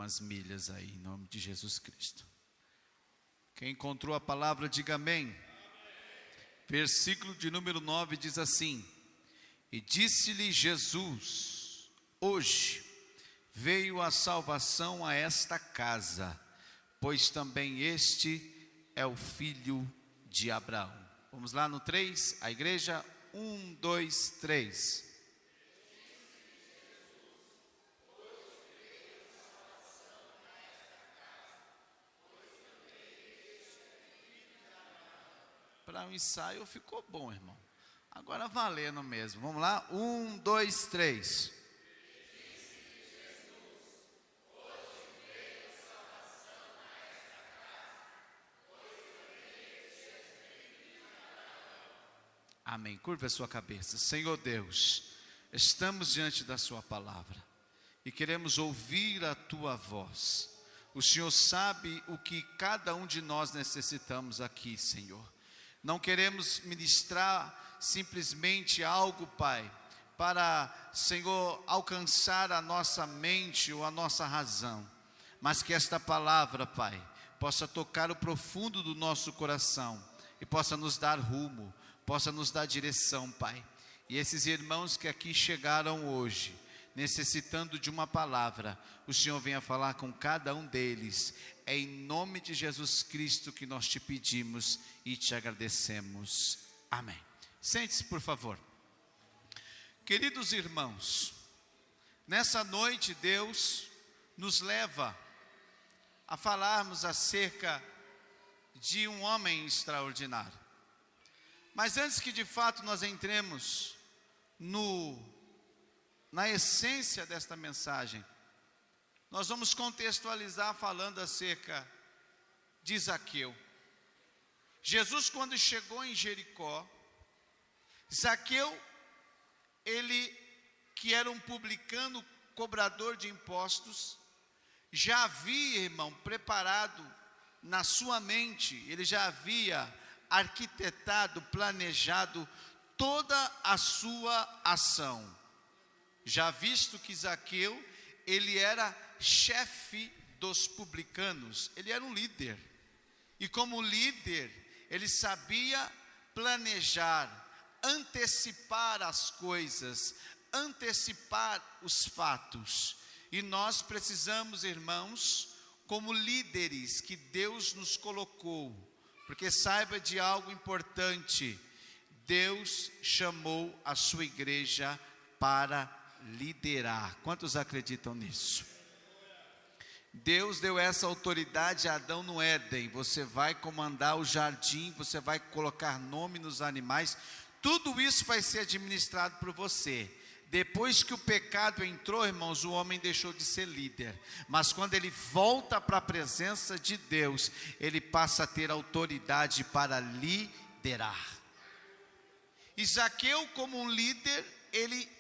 algumas milhas aí, em nome de Jesus Cristo. Quem encontrou a palavra, diga amém. Versículo de número 9 diz assim: e disse-lhe Jesus: hoje veio a salvação a esta casa, pois também este é o filho de Abraão. Vamos lá no 3, a igreja, 1, 2, 3. Para o ensaio ficou bom, irmão. Agora valendo mesmo. Vamos lá, 1, 2, 3. Amém. Curva a sua cabeça. Senhor Deus, estamos diante da sua palavra e queremos ouvir a tua voz. O Senhor sabe o que cada um de nós necessitamos aqui, Senhor. Não queremos ministrar simplesmente algo, Pai, para, Senhor, alcançar a nossa mente ou a nossa razão, mas que esta palavra, Pai, possa tocar o profundo do nosso coração e possa nos dar rumo, possa nos dar direção, Pai. E esses irmãos que aqui chegaram hoje, necessitando de uma palavra, o Senhor venha falar com cada um deles. É em nome de Jesus Cristo que nós te pedimos e te agradecemos. Amém. Sente-se, por favor. Queridos irmãos, nessa noite Deus nos leva a falarmos acerca de um homem extraordinário. Mas antes que de fato nós entremos na essência desta mensagem, nós vamos contextualizar falando acerca de Zaqueu. Jesus, quando chegou em Jericó, Zaqueu, ele que era um publicano, cobrador de impostos, já havia, irmão, preparado na sua mente, ele já havia arquitetado, planejado toda a sua ação. Já visto que Zaqueu, ele era chefe dos publicanos, ele era um líder. E como líder, ele sabia planejar, antecipar as coisas, antecipar os fatos. E nós precisamos, irmãos, como líderes que Deus nos colocou, porque saiba de algo importante: Deus chamou a sua igreja para liderar. Quantos acreditam nisso? Deus deu essa autoridade a Adão no Éden. Você vai comandar o jardim, você vai colocar nome nos animais, tudo isso vai ser administrado por você. Depois que o pecado entrou, irmãos, o homem deixou de ser líder. Mas quando ele volta para a presença de Deus, ele passa a ter autoridade para liderar. E Zaqueu, como um líder, ele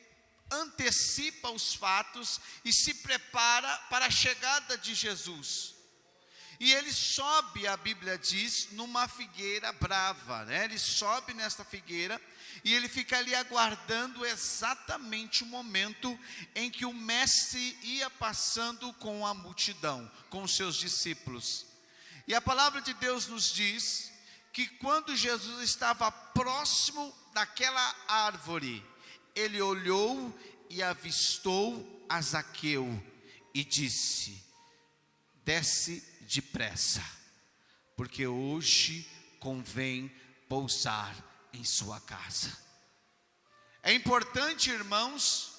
antecipa os fatos e se prepara para a chegada de Jesus. E ele sobe, a Bíblia diz, numa figueira brava, né? Ele sobe nesta figueira e ele fica ali aguardando exatamente o momento em que o mestre ia passando com a multidão, com os seus discípulos. E a palavra de Deus nos diz que quando Jesus estava próximo daquela árvore, ele olhou e avistou a Zaqueu e disse: desce depressa, porque hoje convém pousar em sua casa. É importante, irmãos,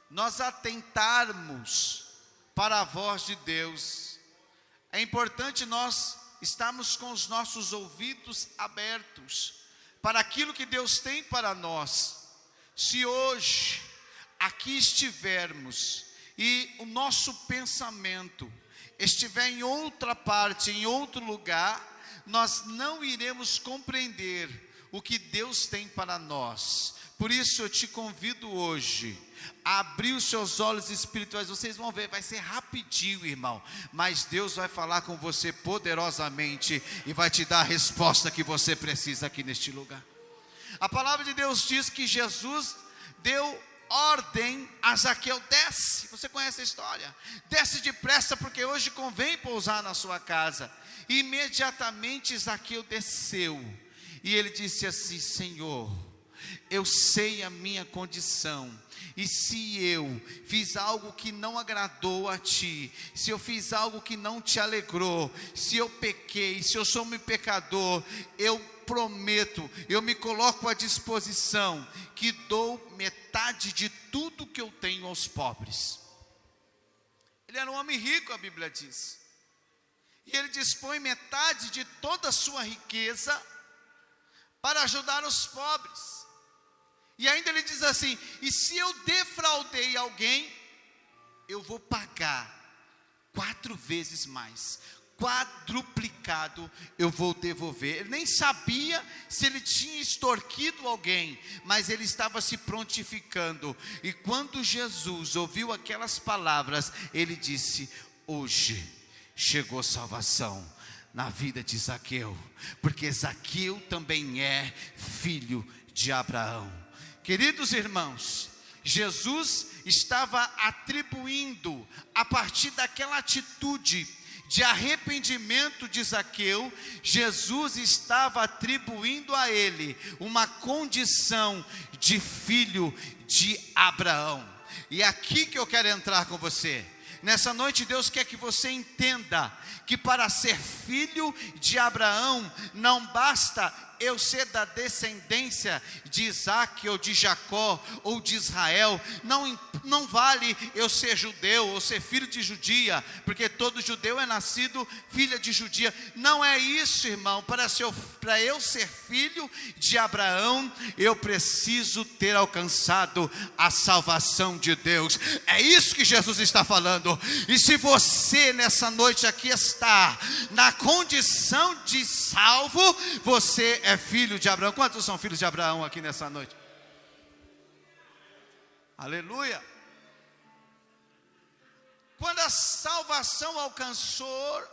nós atentarmos para a voz de Deus. É importante nós estarmos com os nossos ouvidos abertos para aquilo que Deus tem para nós. Se hoje aqui estivermos e o nosso pensamento estiver em outra parte, em outro lugar, nós não iremos compreender o que Deus tem para nós. Por isso eu te convido hoje a abrir os seus olhos espirituais. Vocês vão ver, vai ser rapidinho, irmão, mas Deus vai falar com você poderosamente e vai te dar a resposta que você precisa aqui neste lugar. A palavra de Deus diz que Jesus deu ordem a Zaqueu: desce. Você conhece a história? Desce depressa, porque hoje convém pousar na sua casa. E imediatamente Zaqueu desceu, e ele disse assim: Senhor, eu sei a minha condição, e se eu fiz algo que não agradou a ti, se eu fiz algo que não te alegrou, se eu pequei, se eu sou um pecador, eu prometo, eu me coloco à disposição, que dou metade de tudo que eu tenho aos pobres. Ele era um homem rico, a Bíblia diz, e ele dispõe metade de toda a sua riqueza para ajudar os pobres. E ainda ele diz assim: e se eu defraudei alguém, eu vou pagar 4 vezes mais, quadruplicado eu vou devolver. Ele nem sabia se ele tinha extorquido alguém, mas ele estava se prontificando. E quando Jesus ouviu aquelas palavras, ele disse: hoje chegou salvação na vida de Zaqueu, porque Zaqueu também é filho de Abraão. Queridos irmãos, Jesus estava atribuindo, a partir daquela atitude de arrependimento de Zaqueu, Jesus estava atribuindo a ele uma condição de filho de Abraão. E é aqui que eu quero entrar com você. Nessa noite Deus quer que você entenda que para ser filho de Abraão, não basta eu ser da descendência de Isaac, ou de Jacó, ou de Israel. Não vale eu ser judeu, ou ser filho de judia, porque todo judeu é nascido filha de judia. Não é isso, irmão. Para eu ser filho de Abraão, eu preciso ter alcançado a salvação de Deus. É isso que Jesus está falando. E se você nessa noite aqui está na condição de salvo, você é filho de Abraão. Quantos são filhos de Abraão aqui nessa noite? Aleluia. Quando a salvação alcançou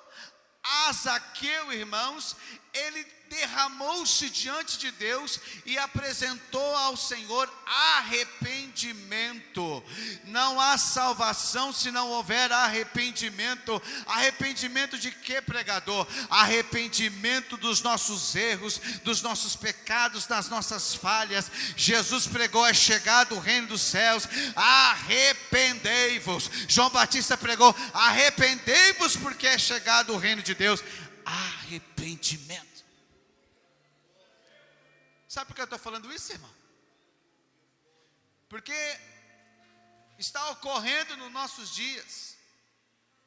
a Zaqueu, irmãos, ele derramou-se diante de Deus e apresentou ao Senhor arrependimento. Não há salvação se não houver arrependimento. Arrependimento de quê, pregador? Arrependimento dos nossos erros, dos nossos pecados, das nossas falhas. Jesus pregou: é chegado o reino dos céus, arrependei-vos. João Batista pregou: arrependei-vos, porque é chegado o reino de Deus. Arrependimento. Sabe por que eu estou falando isso, irmão? Porque está ocorrendo nos nossos dias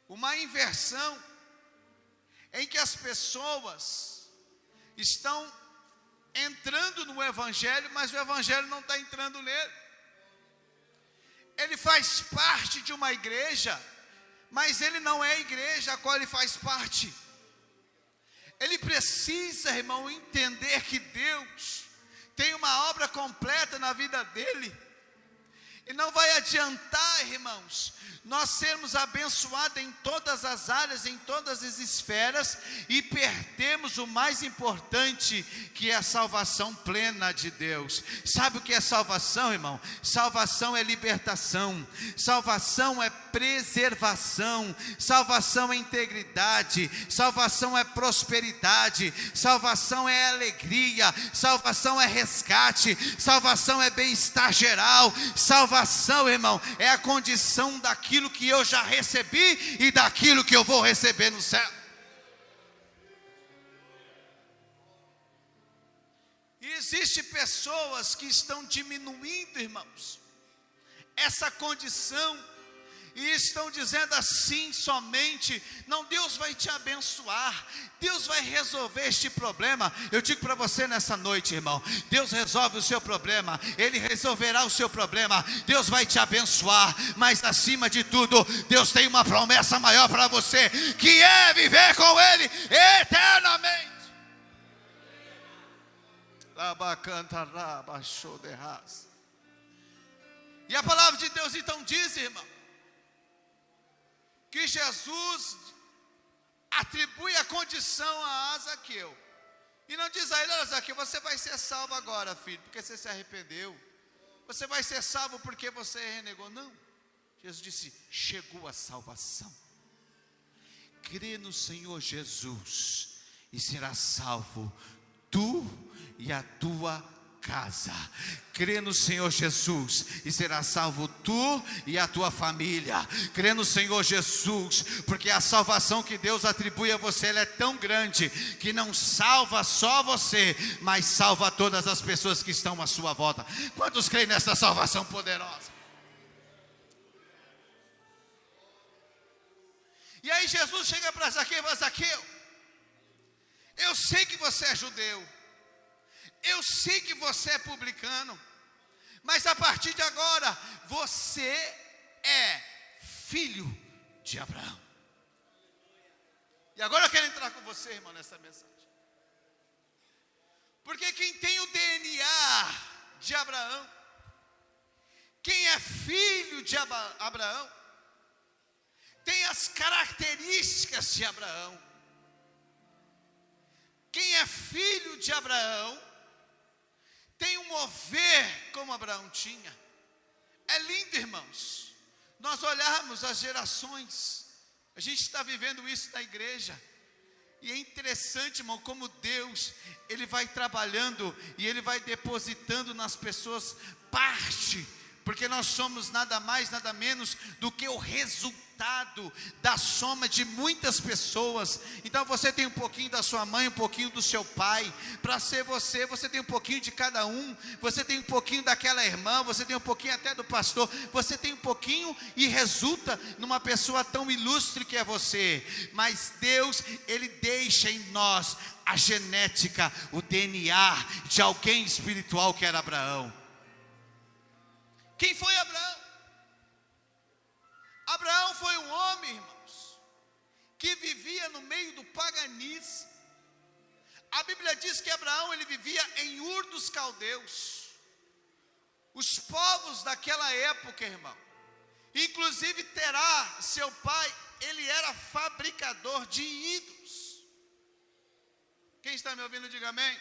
uma inversão, em que as pessoas estão entrando no Evangelho, mas o Evangelho não está entrando nele. Ele faz parte de uma igreja, mas ele não é a igreja a qual ele faz parte. Ele precisa, irmão, entender que Deus tem uma obra completa na vida dele. E não vai adiantar, irmãos, nós sermos abençoados em todas as áreas, em todas as esferas, e perdemos o mais importante, que é a salvação plena de Deus. Sabe o que é salvação, irmão? Salvação é libertação, salvação é preservação, salvação é integridade, salvação é prosperidade, salvação é alegria, salvação é resgate, salvação é bem-estar geral. Salvação, irmão, é a condição daquilo que eu já recebi e daquilo que eu vou receber no céu. E existem pessoas que estão diminuindo, irmãos, essa condição, e estão dizendo assim somente: não, Deus vai te abençoar, Deus vai resolver este problema. Eu digo para você nessa noite, irmão, Deus resolve o seu problema, Ele resolverá o seu problema, Deus vai te abençoar, mas acima de tudo, Deus tem uma promessa maior para você, que é viver com Ele eternamente. E a palavra de Deus então diz, irmão, que Jesus atribui a condição a Zaqueu, e não diz a ele: olha, Zaqueu, você vai ser salvo agora, filho, porque você se arrependeu, você vai ser salvo porque você renegou. Não, Jesus disse, chegou a salvação. Crê no Senhor Jesus e será salvo tu e a tua casa. Crê no Senhor Jesus e será salvo tu e a tua família. Crê no Senhor Jesus, porque a salvação que Deus atribui a você, ela é tão grande, que não salva só você, mas salva todas as pessoas que estão à sua volta. Quantos creem nessa salvação poderosa? E aí Jesus chega para Zaqueu e fala, Zaqueu, eu sei que você é judeu, eu sei que você é publicano, mas a partir de agora, você é filho de Abraão. E agora eu quero entrar com você, irmão, nessa mensagem. Porque quem tem o DNA de Abraão, quem é filho de Abraão, tem as características de Abraão. Quem é filho de Abraão, tem um mover como Abraão tinha. É lindo, irmãos, nós olharmos as gerações. A gente está vivendo isso na igreja. E é interessante, irmão, como Deus, Ele vai trabalhando e Ele vai depositando nas pessoas parte. Porque nós somos nada mais, nada menos do que o resultado da soma de muitas pessoas. Então você tem um pouquinho da sua mãe, um pouquinho do seu pai. Para ser você, você tem um pouquinho de cada um. Você tem um pouquinho daquela irmã, você tem um pouquinho até do pastor. Você tem um pouquinho e resulta numa pessoa tão ilustre que é você. Mas Deus, Ele deixa em nós a genética, o DNA de alguém espiritual que era Abraão. Quem foi Abraão? Abraão foi um homem, irmãos, que vivia no meio do paganismo. A Bíblia diz que Abraão, ele vivia em Ur dos Caldeus. Os povos daquela época, irmão, inclusive Terá, seu pai, ele era fabricador de ídolos. Quem está me ouvindo, diga amém.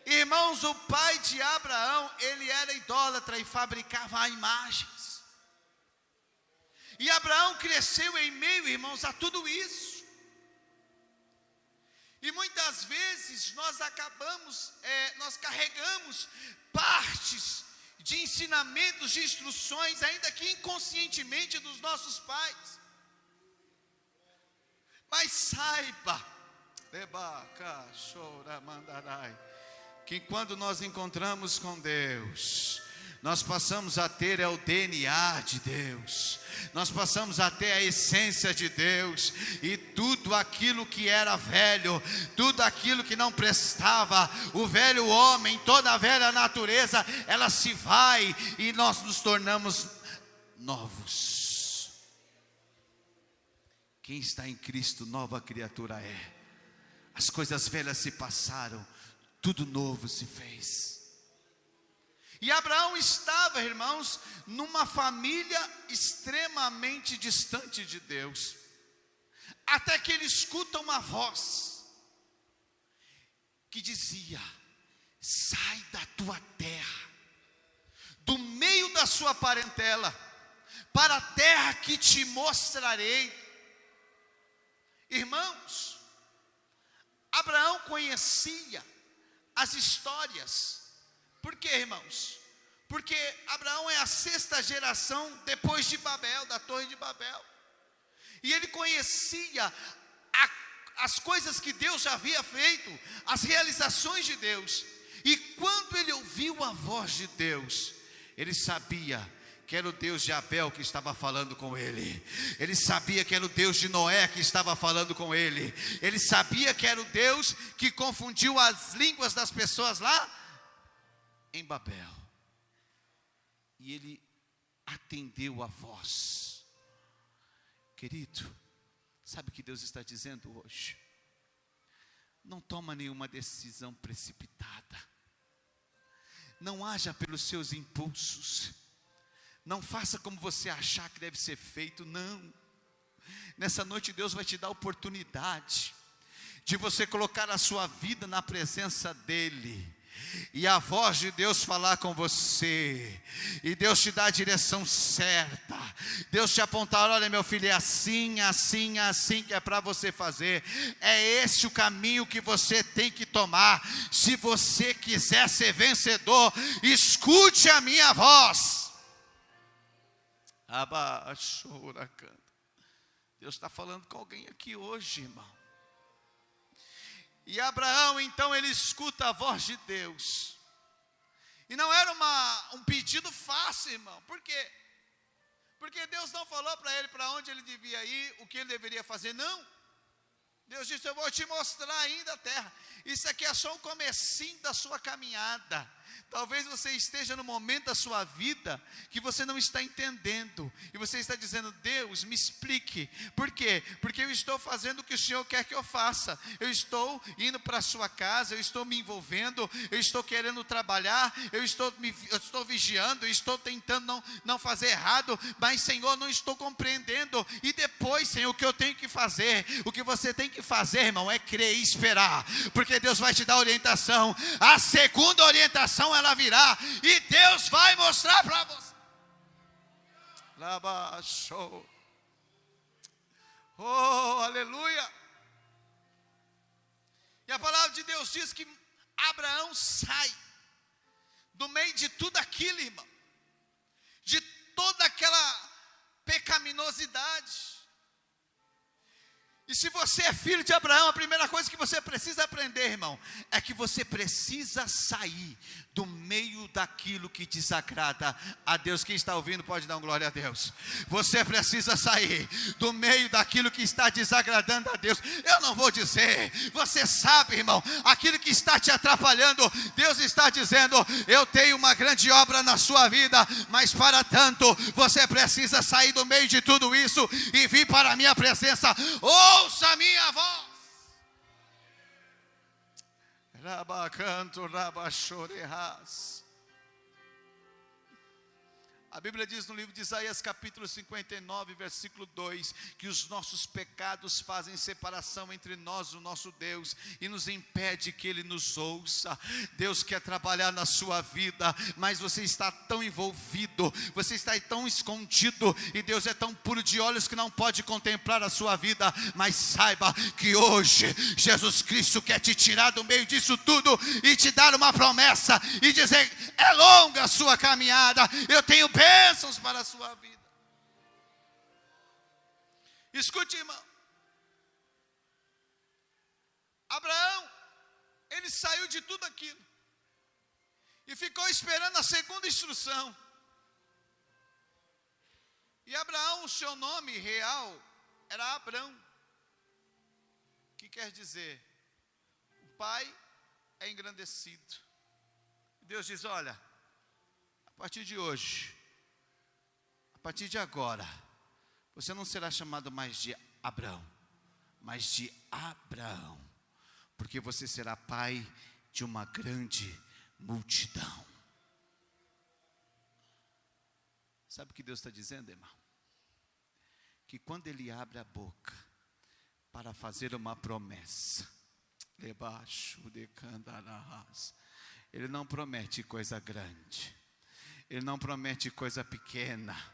Irmãos, o pai de Abraão, ele era idólatra e fabricava imagens. E Abraão cresceu em meio, irmãos, a tudo isso. E muitas vezes nós carregamos partes de ensinamentos, de instruções, ainda que inconscientemente, dos nossos pais. Mas saiba, que quando nós encontramos com Deus, nós passamos a ter o DNA de Deus, nós passamos a ter a essência de Deus, e tudo aquilo que era velho, tudo aquilo que não prestava, o velho homem, toda a velha natureza, ela se vai, e nós nos tornamos novos. Quem está em Cristo, nova criatura é. As coisas velhas se passaram, tudo novo se fez. E Abraão estava, irmãos, numa família extremamente distante de Deus, até que ele escuta uma voz que dizia: sai da tua terra, do meio da sua parentela, para a terra que te mostrarei. Irmãos, Abraão conhecia as histórias. Por quê, irmãos? Porque Abraão é a 6ª geração depois de Babel, da Torre de Babel. E ele conhecia as coisas que Deus já havia feito, as realizações de Deus. E quando ele ouviu a voz de Deus, ele sabia que era o Deus de Abel que estava falando com ele. Ele sabia que era o Deus de Noé que estava falando com ele. Ele sabia que era o Deus que confundiu as línguas das pessoas lá em Babel. E ele atendeu a voz. Querido, sabe o que Deus está dizendo hoje? Não toma nenhuma decisão precipitada. Não haja pelos seus impulsos. Não faça como você achar que deve ser feito, não. Nessa noite Deus vai te dar a oportunidade de você colocar a sua vida na presença dEle. e a voz de Deus falar com você, e Deus te dá a direção certa, Deus te apontar: olha meu filho, é assim, assim, assim que é para você fazer, é esse o caminho que você tem que tomar, se você quiser ser vencedor, escute a minha voz. Deus está falando com alguém aqui hoje, irmão. E Abraão, então, ele escuta a voz de Deus. E não era um pedido fácil, irmão. Por quê? Porque Deus não falou para ele para onde ele devia ir, o que ele deveria fazer, não. Deus disse: eu vou te mostrar ainda a terra. Isso aqui é só um comecinho da sua caminhada. Talvez você esteja no momento da sua vida que você não está entendendo, e você está dizendo: Deus, me explique. Por quê? Porque eu estou fazendo o que o Senhor quer que eu faça. Eu estou indo para a sua casa, eu estou me envolvendo, eu estou querendo trabalhar, eu estou vigiando, eu estou tentando não fazer errado, mas Senhor, não estou compreendendo. E depois, Senhor, o que eu tenho que fazer? O que você tem que fazer, irmão, é crer e esperar, porque Deus vai te dar orientação. A segunda orientação, ela virá, e Deus vai mostrar para você. Oh, aleluia. E a palavra de Deus diz que Abraão sai do meio de tudo aquilo, irmão, de toda aquela pecaminosidade. E se você é filho de Abraão, a primeira coisa que você precisa aprender, irmão, é que você precisa sair do meio daquilo que desagrada a Deus. Quem está ouvindo pode dar uma glória a Deus. Você precisa sair do meio daquilo que está desagradando a Deus. Eu não vou dizer, você sabe, irmão, aquilo que está te atrapalhando. Deus está dizendo: eu tenho uma grande obra na sua vida, mas para tanto, você precisa sair do meio de tudo isso e vir para a minha presença. Ouça a minha voz. Rabacanto, rabachorehas. A Bíblia diz no livro de Isaías, capítulo 59, versículo 2, que os nossos pecados fazem separação entre nós e o nosso Deus, e nos impede que Ele nos ouça. Deus quer trabalhar na sua vida, mas você está tão envolvido, você está tão escondido, e Deus é tão puro de olhos que não pode contemplar a sua vida. Mas saiba que hoje Jesus Cristo quer te tirar do meio disso tudo e te dar uma promessa e dizer: é longa a sua caminhada, eu tenho bênçãos para a sua vida. Escute, irmão, Abraão, ele saiu de tudo aquilo e ficou esperando a segunda instrução. E Abraão, o seu nome real era Abrão, que quer dizer: o pai é engrandecido. Deus diz: olha, a partir de hoje, a partir de agora, você não será chamado mais de Abrão, mas de Abraão, porque você será pai de uma grande multidão. Sabe o que Deus está dizendo, irmão? Que quando Ele abre a boca para fazer uma promessa, debaixo de candarás, Ele não promete coisa grande, Ele não promete coisa pequena.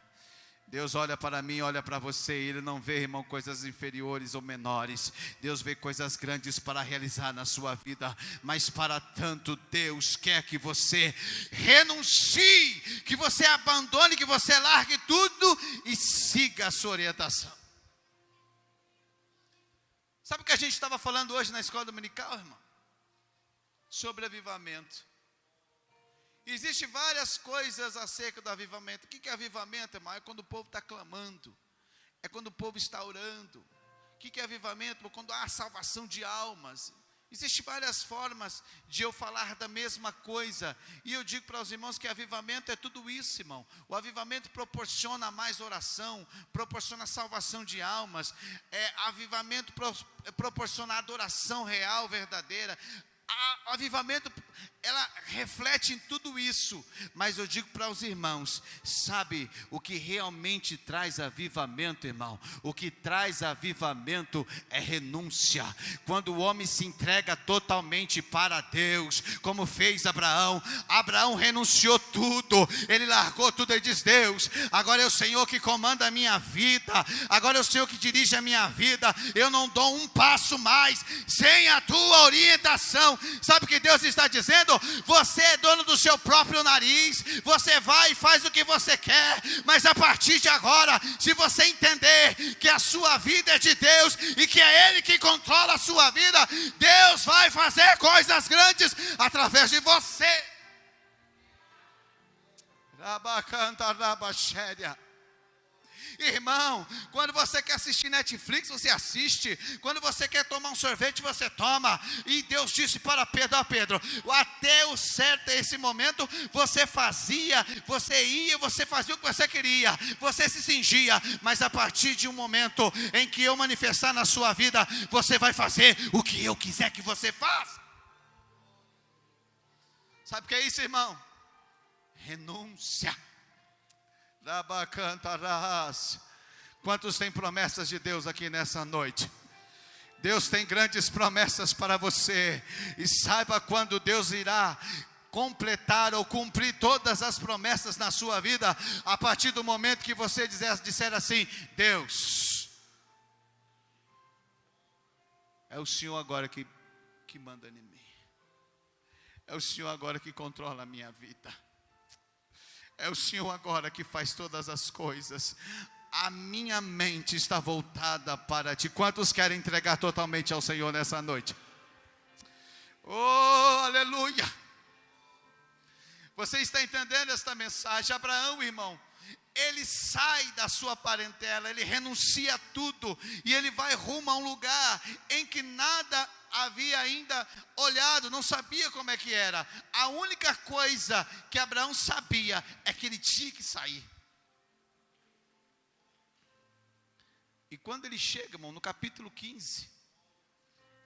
Deus olha para mim, olha para você, e Ele não vê, irmão, coisas inferiores ou menores. Deus vê coisas grandes para realizar na sua vida. Mas para tanto, Deus quer que você renuncie, que você abandone, que você largue tudo e siga a sua orientação. Sabe o que a gente estava falando hoje na escola dominical, irmão? Sobre avivamento. Existem várias coisas acerca do avivamento. O que é avivamento, irmão? É quando o povo está clamando, é quando o povo está orando. O que é avivamento? Quando há salvação de almas. Existem várias formas de eu falar da mesma coisa, e eu digo para os irmãos que avivamento é tudo isso, irmão. O avivamento proporciona mais oração, proporciona salvação de almas, avivamento proporciona adoração real, verdadeira. Avivamento ela reflete em tudo isso. Mas eu digo para os irmãos, sabe o que realmente traz avivamento, irmão? O que traz avivamento é renúncia. Quando o homem se entrega totalmente para Deus, como fez Abraão. Abraão renunciou tudo, ele largou tudo e diz: Deus, agora é o Senhor que comanda a minha vida, agora é o Senhor que dirige a minha vida, eu não dou um passo mais sem a tua orientação. Sabe o que Deus está dizendo? Você é dono do seu próprio nariz, você vai e faz o que você quer, mas a partir de agora, se você entender que a sua vida é de Deus e que é Ele que controla a sua vida, Deus vai fazer coisas grandes através de você. Rabacanta rabaxéria. Irmão, quando você quer assistir Netflix, você assiste. Quando você quer tomar um sorvete, você toma. E Deus disse para Pedro: ó Pedro, até o certo esse momento, você fazia, você ia, você fazia o que você queria, você se cingia. Mas a partir de um momento em que eu manifestar na sua vida, você vai fazer o que eu quiser que você faça. Sabe o que é isso, irmão? Renúncia. Quantos têm promessas de Deus aqui nessa noite? Deus tem grandes promessas para você. E saiba quando Deus irá completar ou cumprir todas as promessas na sua vida. A partir do momento que você disser assim: Deus, é o Senhor agora que manda em mim. É o Senhor agora que controla a minha vida. É o Senhor agora que faz todas as coisas. A minha mente está voltada para Ti. Quantos querem entregar totalmente ao Senhor nessa noite? Oh, aleluia! Você está entendendo esta mensagem? Abraão, irmão, ele sai da sua parentela, ele renuncia a tudo, e ele vai rumo a um lugar em que nada havia ainda olhado, não sabia como é que era. A única coisa que Abraão sabia é que ele tinha que sair. E quando ele chega, irmão, no capítulo 15,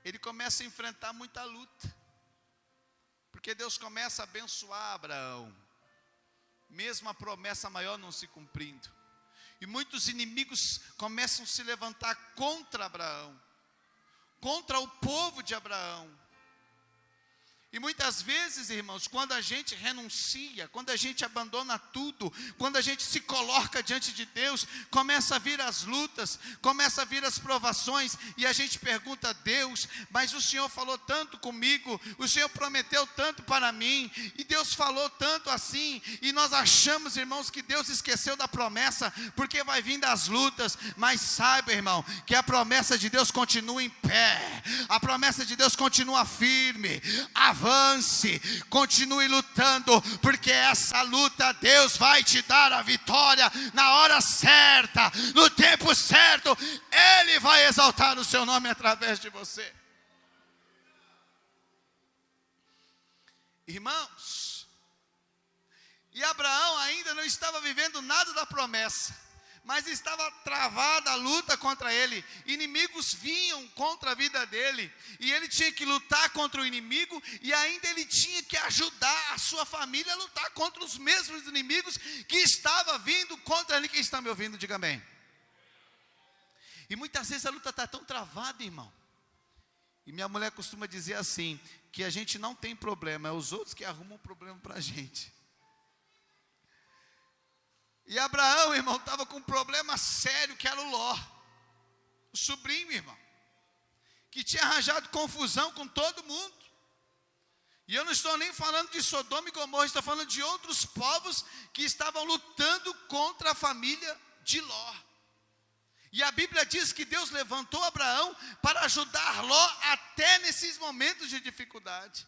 ele começa a enfrentar muita luta, porque Deus começa a abençoar Abraão, mesmo a promessa maior não se cumprindo, e muitos inimigos começam a se levantar contra Abraão, contra o povo de Abraão. E muitas vezes, irmãos, quando a gente renuncia, quando a gente abandona tudo, quando a gente se coloca diante de Deus, começa a vir as lutas, começa a vir as provações, e a gente pergunta a Deus: mas o Senhor falou tanto comigo, o Senhor prometeu tanto para mim, e Deus falou tanto assim, e nós achamos, irmãos, que Deus esqueceu da promessa, porque vai vir das lutas. Mas saiba, irmão, que a promessa de Deus continua em pé, a promessa de Deus continua firme. Avance, continue lutando, porque essa luta Deus vai te dar a vitória na hora certa, no tempo certo. Ele vai exaltar o seu nome através de você. Irmãos, e Abraão ainda não estava vivendo nada da promessa, mas estava travada a luta contra ele. Inimigos vinham contra a vida dele, e ele tinha que lutar contra o inimigo, e ainda ele tinha que ajudar a sua família a lutar contra os mesmos inimigos que estavam vindo contra ele. Quem está me ouvindo, diga amém. E muitas vezes a luta está tão travada, irmão, e minha mulher costuma dizer assim, que a gente não tem problema, é os outros que arrumam problema para a gente. E Abraão, irmão, estava com um problema sério, que era o Ló, o sobrinho, irmão, que tinha arranjado confusão com todo mundo. E eu não estou nem falando de Sodoma e Gomorra, estou falando de outros povos que estavam lutando contra a família de Ló. E a Bíblia diz que Deus levantou Abraão para ajudar Ló até nesses momentos de dificuldade.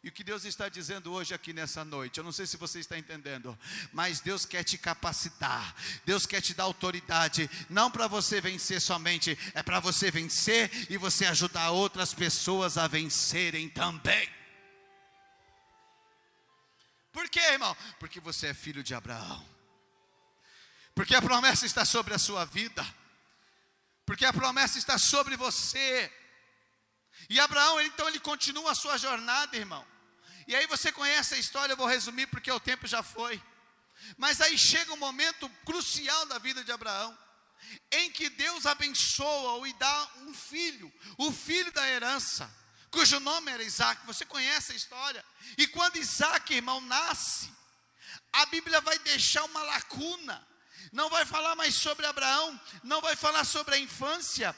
E o que Deus está dizendo hoje aqui nessa noite, eu não sei se você está entendendo, mas Deus quer te capacitar, Deus quer te dar autoridade, não para você vencer somente, é para você vencer e você ajudar outras pessoas a vencerem também. Por quê, irmão? Porque você é filho de Abraão, porque a promessa está sobre a sua vida, porque a promessa está sobre você. E Abraão, então ele continua a sua jornada, irmão. E aí você conhece a história, eu vou resumir porque o tempo já foi. Mas aí chega um momento crucial da vida de Abraão, em que Deus abençoa-o e dá um filho, o filho da herança, cujo nome era Isaac. Você conhece a história? E quando Isaac, irmão, nasce, a Bíblia vai deixar uma lacuna. Não vai falar mais sobre Abraão, não vai falar sobre a infância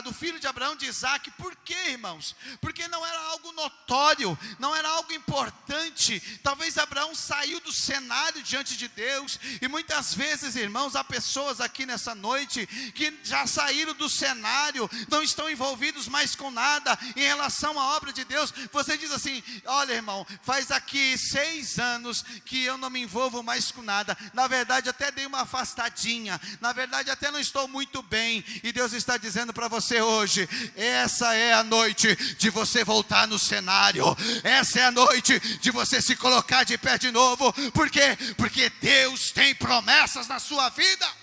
do filho de Abraão, de Isaac. Por quê, irmãos? Porque não era algo notório, não era algo importante. Talvez Abraão saiu do cenário diante de Deus. E muitas vezes, irmãos, há pessoas aqui nessa noite que já saíram do cenário, não estão envolvidos mais com nada em relação à obra de Deus. Você diz assim: olha, irmão, faz aqui 6 anos que eu não me envolvo mais com nada. Na verdade, até dei uma afastadinha, na verdade até não estou muito bem. E Deus está dizendo para você hoje: essa é a noite de você voltar no cenário, essa é a noite de você se colocar de pé de novo. Por quê? Porque Deus tem promessas na sua vida.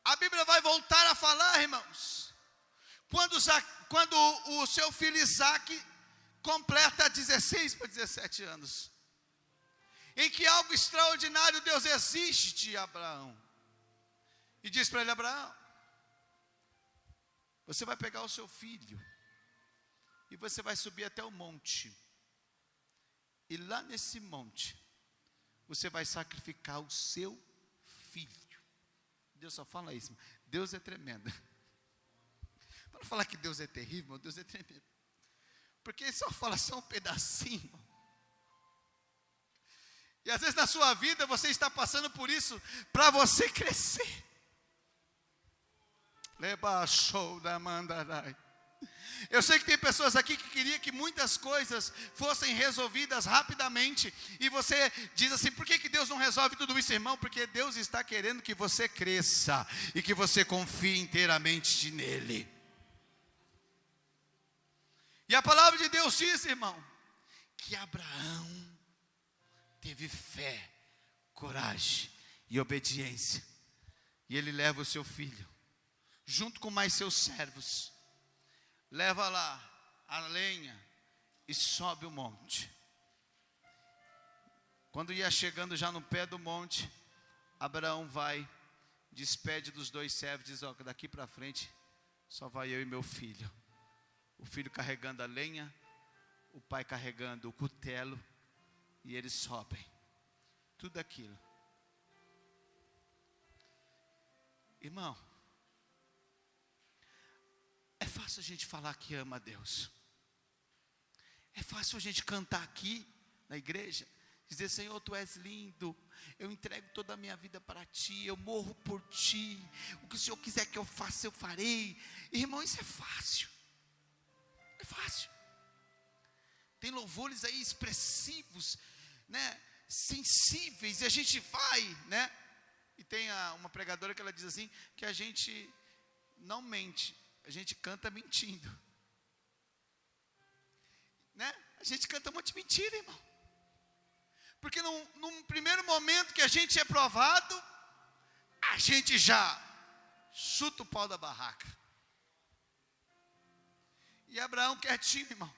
A Bíblia vai voltar a falar, irmãos, quando o seu filho Isaac completa 16 para 17 anos, em que algo extraordinário Deus exige de Abraão, e diz para ele: Abraão, você vai pegar o seu filho, e você vai subir até o monte, e lá nesse monte, você vai sacrificar o seu filho. Deus só fala isso, Deus é tremendo. Para falar que Deus é terrível, Deus é tremendo. Porque ele só fala só um pedacinho. E às vezes na sua vida você está passando por isso para você crescer. Eu sei que tem pessoas aqui que queriam que muitas coisas fossem resolvidas rapidamente. E você diz assim: por que Deus não resolve tudo isso, irmão? Porque Deus está querendo que você cresça e que você confie inteiramente nele. E a palavra de Deus diz, irmão, que Abraão teve fé, coragem e obediência. E ele leva o seu filho, junto com mais seus servos, leva lá a lenha e sobe o monte. Quando ia chegando já no pé do monte, Abraão vai, despede dos 2 servos, diz: ó, daqui para frente só vai eu e meu filho. O filho carregando a lenha, o pai carregando o cutelo, e eles sobem. Tudo aquilo. Irmão, é fácil a gente falar que ama a Deus. É fácil a gente cantar aqui na igreja, dizer: Senhor, Tu és lindo, eu entrego toda a minha vida para Ti, eu morro por Ti, o que o Senhor quiser que eu faça, eu farei. Irmão, isso é fácil. É fácil. Tem louvores aí expressivos, né, sensíveis, e a gente vai, né? E tem uma pregadora que ela diz assim, que a gente não mente, a gente canta mentindo, né? A gente canta um monte de mentira, irmão. Porque num primeiro momento que a gente é provado, a gente já chuta o pau da barraca. E Abraão quietinho, irmão.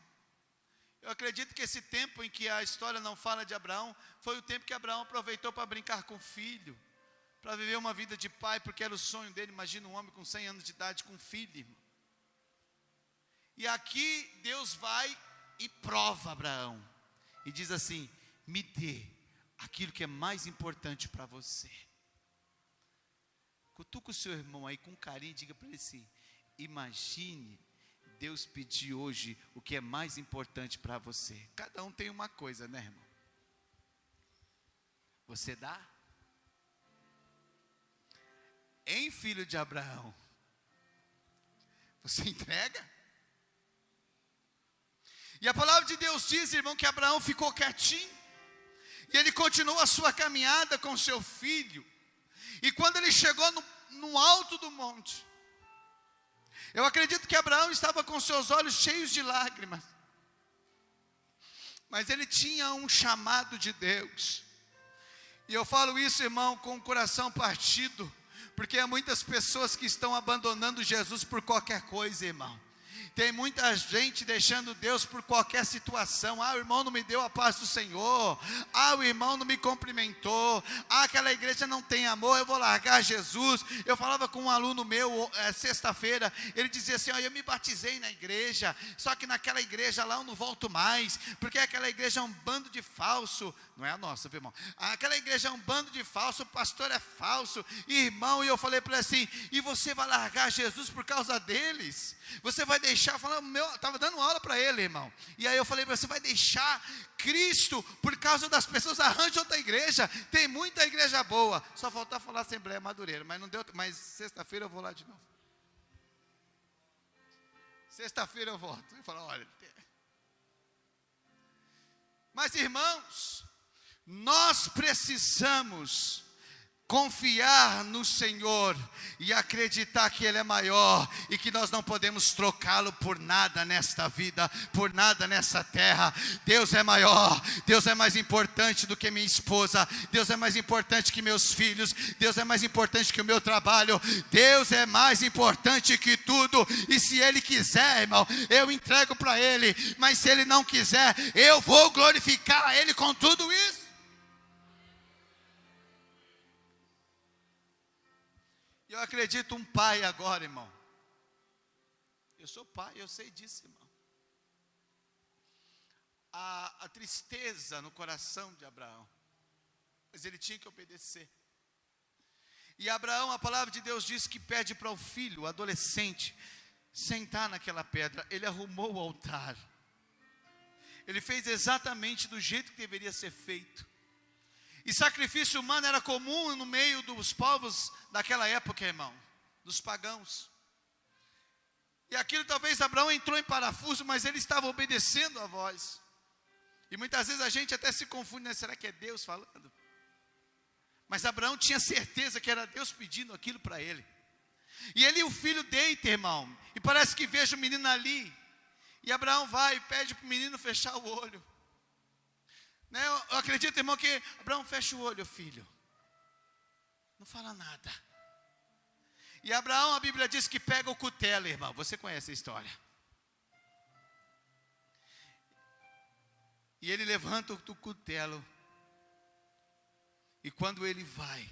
Eu acredito que esse tempo em que a história não fala de Abraão, foi o tempo que Abraão aproveitou para brincar com o filho, para viver uma vida de pai, porque era o sonho dele. Imagina um homem com 100 anos de idade com um filho, irmão. E aqui Deus vai e prova Abraão, e diz assim: me dê aquilo que é mais importante para você. Cutuca o seu irmão aí com carinho, diga para ele assim: imagine Deus pedir hoje o que é mais importante para você. Cada um tem uma coisa, né, irmão? Você dá? Hein, filho de Abraão? Você entrega? E a palavra de Deus diz, irmão, que Abraão ficou quietinho, e ele continuou a sua caminhada com seu filho. E quando ele chegou no alto do monte, eu acredito que Abraão estava com seus olhos cheios de lágrimas, mas ele tinha um chamado de Deus. E eu falo isso, irmão, com o coração partido, Porque há muitas pessoas que estão abandonando Jesus por qualquer coisa, irmão. Tem muita gente deixando Deus por qualquer situação. Ah, o irmão não me deu a paz do Senhor. Ah, o irmão não me cumprimentou. Ah, aquela igreja não tem amor, eu vou largar Jesus. Eu falava com um aluno meu, sexta-feira, ele dizia assim, eu me batizei na igreja, só que naquela igreja lá eu não volto mais, porque aquela igreja é um bando de falso. Não é a nossa, viu, irmão? Aquela igreja é um bando de falso, o pastor é falso, irmão. E eu falei para ele assim, e você vai largar Jesus por causa deles? Você vai deixar, estava dando aula para ele, irmão. E aí eu falei para você vai deixar Cristo por causa das pessoas? Arranje outra igreja, tem muita igreja boa. Só faltou falar Assembleia Madureira, mas não deu. Mas sexta-feira eu vou lá de novo. Sexta-feira eu volto. Eu falo, olha. Mas irmãos, nós precisamos confiar no Senhor e acreditar que Ele é maior e que nós não podemos trocá-lo por nada nesta vida, por nada nessa terra. Deus é maior, Deus é mais importante do que minha esposa, Deus é mais importante que meus filhos, Deus é mais importante que o meu trabalho, Deus é mais importante que tudo. E se Ele quiser, irmão, eu entrego para Ele, mas se Ele não quiser, eu vou glorificar a Ele com tudo isso. Eu acredito um pai agora, irmão. Eu sou pai, eu sei disso, irmão. A tristeza no coração de Abraão, mas ele tinha que obedecer. E Abraão, a palavra de Deus diz que pede para o filho, o adolescente, sentar naquela pedra. Ele arrumou o altar. Ele fez exatamente do jeito que deveria ser feito. E sacrifício humano era comum no meio dos povos daquela época, irmão, dos pagãos. E aquilo talvez Abraão entrou em parafuso, mas ele estava obedecendo a voz. E muitas vezes a gente até se confunde, né? Será que é Deus falando? Mas Abraão tinha certeza que era Deus pedindo aquilo para ele. E ele e o filho deita, irmão, e parece que veja o menino ali. E Abraão vai e pede para o menino fechar o olho. Eu acredito, irmão, que Abraão fecha o olho, filho. Não fala nada. E Abraão, a Bíblia diz que pega o cutelo, irmão. Você conhece a história. E ele levanta o cutelo. E quando ele vai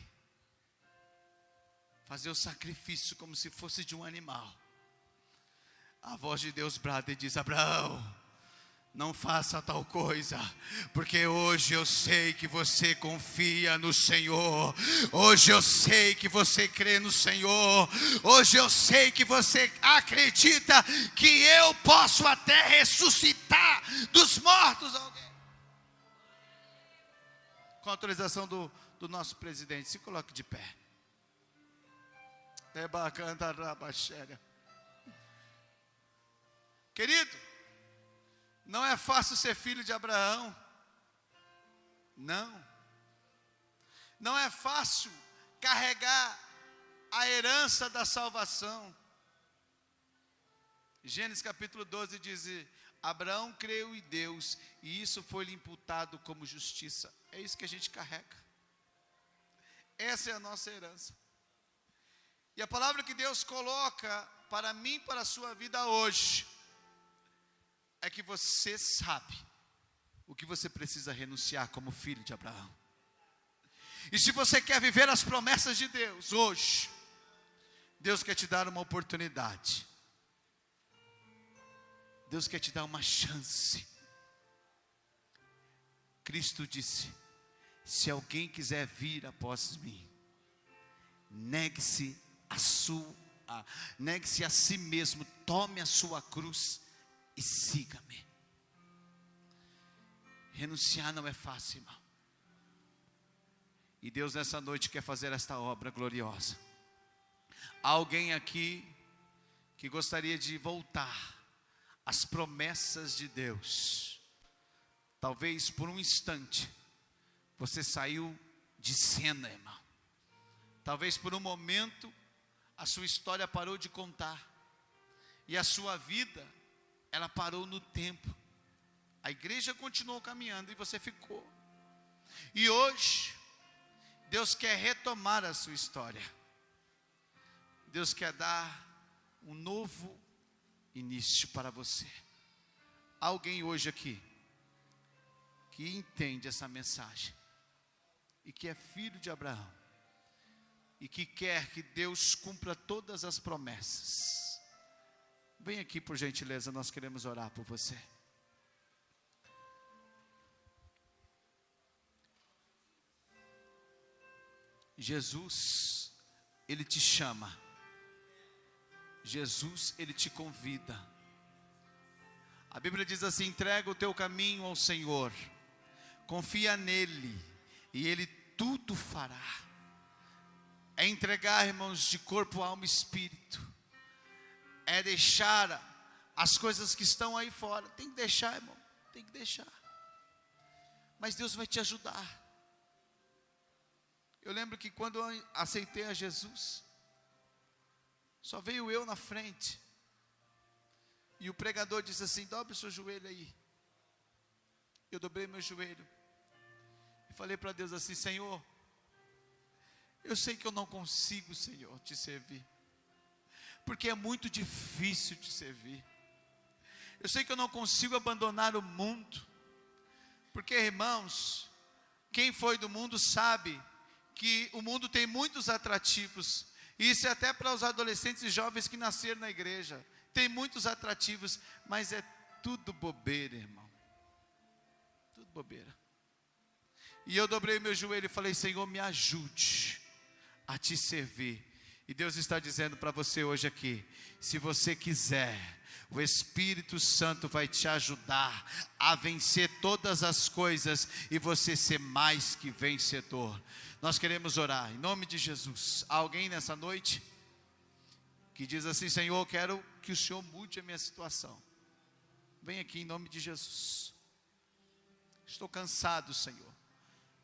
fazer o sacrifício como se fosse de um animal, a voz de Deus brada e diz, Abraão, não faça tal coisa, porque hoje eu sei que você confia no Senhor, hoje eu sei que você crê no Senhor, hoje eu sei que você acredita que eu posso até ressuscitar dos mortos alguém. Com a autorização do nosso presidente, se coloque de pé. Querido, não é fácil ser filho de Abraão. Não. Não é fácil carregar a herança da salvação. Gênesis capítulo 12 diz, Abraão creu em Deus e isso foi-lhe imputado como justiça. É isso que a gente carrega. Essa é a nossa herança. E a palavra que Deus coloca para mim e para a sua vida hoje é que você sabe o que você precisa renunciar como filho de Abraão. E se você quer viver as promessas de Deus hoje, Deus quer te dar uma oportunidade. Deus quer te dar uma chance. Cristo disse, se alguém quiser vir após mim, negue-se a si mesmo, tome a sua cruz e siga-me. Renunciar não é fácil, irmão. E Deus nessa noite quer fazer esta obra gloriosa. Há alguém aqui que gostaria de voltar às promessas de Deus. Talvez por um instante você saiu de cena, irmão. Talvez por um momento a sua história parou de contar. E a sua vida, ela parou no tempo. A igreja continuou caminhando e você ficou. E hoje, Deus quer retomar a sua história. Deus quer dar um novo início para você. Alguém hoje aqui que entende essa mensagem e que é filho de Abraão e que quer que Deus cumpra todas as promessas, vem aqui por gentileza, nós queremos orar por você. Jesus, Ele te chama. Jesus, Ele te convida. A Bíblia diz assim: entrega o teu caminho ao Senhor, confia nele e Ele tudo fará. É entregar, irmãos, de corpo, alma e espírito. É deixar as coisas que estão aí fora. Tem que deixar, irmão, tem que deixar. Mas Deus vai te ajudar. Eu lembro que quando eu aceitei a Jesus, só veio eu na frente. E o pregador disse assim: dobre o seu joelho aí. Eu dobrei meu joelho e falei para Deus assim: Senhor, eu sei que eu não consigo, Senhor, te servir, porque é muito difícil te servir. Eu sei que eu não consigo abandonar o mundo, porque, irmãos, quem foi do mundo sabe que o mundo tem muitos atrativos. Isso é até para os adolescentes e jovens que nasceram na igreja. Tem muitos atrativos, mas é tudo bobeira, irmão. Tudo bobeira. E eu dobrei meu joelho e falei: Senhor, me ajude a te servir. E Deus está dizendo para você hoje aqui: se você quiser, o Espírito Santo vai te ajudar a vencer todas as coisas e você ser mais que vencedor. Nós queremos orar em nome de Jesus. Há alguém nessa noite que diz assim: Senhor, eu quero que o Senhor mude a minha situação. Vem aqui em nome de Jesus. Estou cansado, Senhor.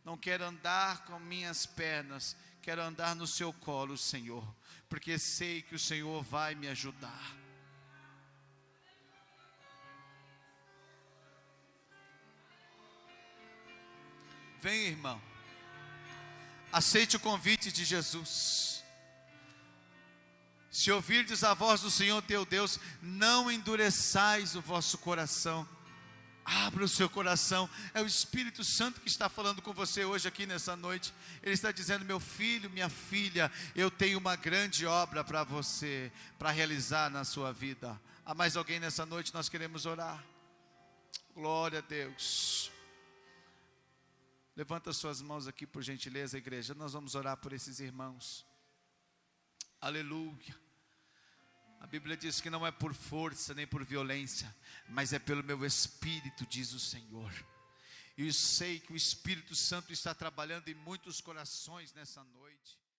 Não quero andar com minhas pernas, quero andar no seu colo, Senhor, porque sei que o Senhor vai me ajudar. Vem, irmão. Aceite o convite de Jesus. Se ouvirdes a voz do Senhor teu Deus, não endureçais o vosso coração. Abra o seu coração. É o Espírito Santo que está falando com você hoje aqui nessa noite. Ele está dizendo: meu filho, minha filha, eu tenho uma grande obra para você, para realizar na sua vida. Há mais alguém nessa noite? Nós queremos orar. Glória a Deus. Levanta suas mãos aqui por gentileza, igreja. Nós vamos orar por esses irmãos. Aleluia. A Bíblia diz que não é por força nem por violência, mas é pelo meu Espírito, diz o Senhor. E eu sei que o Espírito Santo está trabalhando em muitos corações nessa noite.